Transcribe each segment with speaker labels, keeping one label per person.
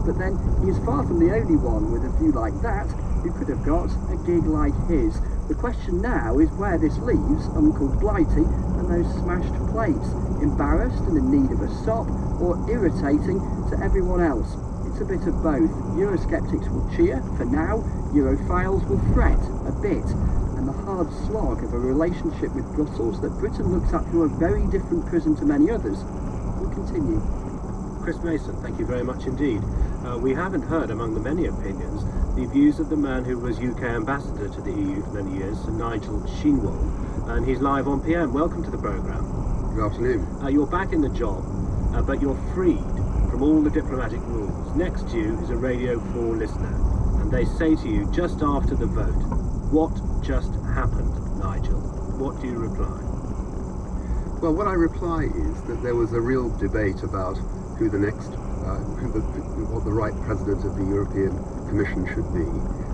Speaker 1: but then he is far from the only one with a view like that who could have got a gig like his. The question now is where this leaves Uncle Blighty and those smashed plates, embarrassed and in need of a sop, or irritating to everyone else. It's a bit of both. Eurosceptics will cheer for now, Europhiles will fret a bit, and the hard slog of a relationship with Brussels that Britain looks up to a very different prism to many others will continue.
Speaker 2: Chris Mason, thank you very much indeed. We haven't heard among the many opinions the views of the man who was UK ambassador to the EU for many years, Sir Nigel Sheenwold, and he's live on PM. Welcome to the programme.
Speaker 3: Good afternoon.
Speaker 2: You're back in the job, but you're freed from all the diplomatic rules. Next to you is a Radio 4 listener, and they say to you just after the vote, "What just happened, Nigel?" What do you reply?
Speaker 3: Well, what I reply is that there was a real debate about who the next, what the right president of the European Commission should be.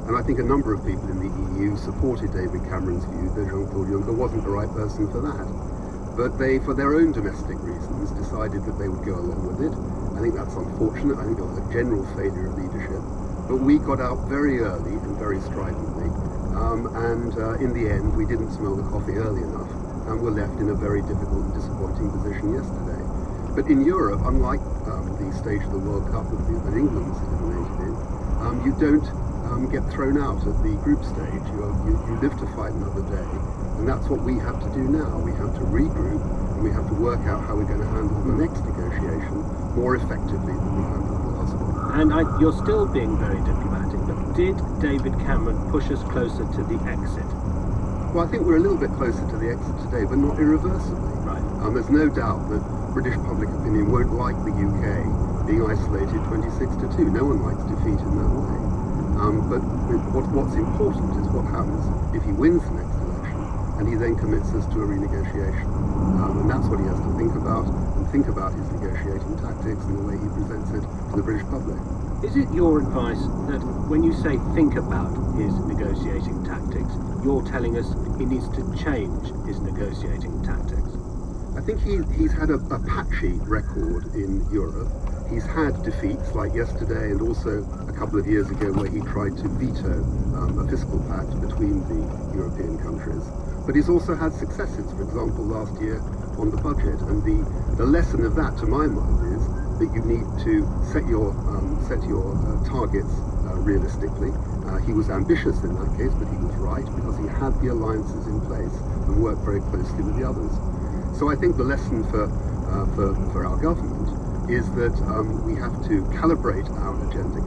Speaker 3: And I think a number of people in the EU supported David Cameron's view that Jean-Claude Juncker wasn't the right person for that. But they, for their own domestic reasons, decided that they would go along with it. I think that's unfortunate. I think it was a general failure of leadership. But we got out very early and very stridently. In the end, we didn't smell the coffee early enough and were left in a very difficult and disappointing position yesterday. But in Europe, unlike the stage of the World Cup that England was eliminated in, you don't get thrown out at the group stage. You live to fight another day. And that's what we have to do now. We have to regroup and we have to work out how we're going to handle the next negotiation more effectively than we handled the last one.
Speaker 2: And you're still being very diplomatic, but did David Cameron push us closer to the exit?
Speaker 3: Well, I think we're a little bit closer to the exit today, but not irreversibly.
Speaker 2: Right.
Speaker 3: There's no doubt that British public opinion won't like the UK being isolated 26-2. No one likes defeat in that way. But what's important is what happens if he wins the next election and he then commits us to a renegotiation. And that's what he has to think about, and think about his negotiating tactics and the way he presents it to the British public.
Speaker 2: Is it your advice that when you say think about his negotiating tactics, you're telling us he needs to change his negotiating tactics?
Speaker 3: I think he's had a patchy record in Europe. He's had defeats like yesterday and also a couple of years ago where he tried to veto a fiscal pact between the European countries. But he's also had successes, for example, last year on the budget. And the lesson of that, to my mind, is that you need to set your targets realistically. He was ambitious in that case, but he was right because he had the alliances in place and worked very closely with the others. So I think the lesson for our government is that we have to calibrate our agenda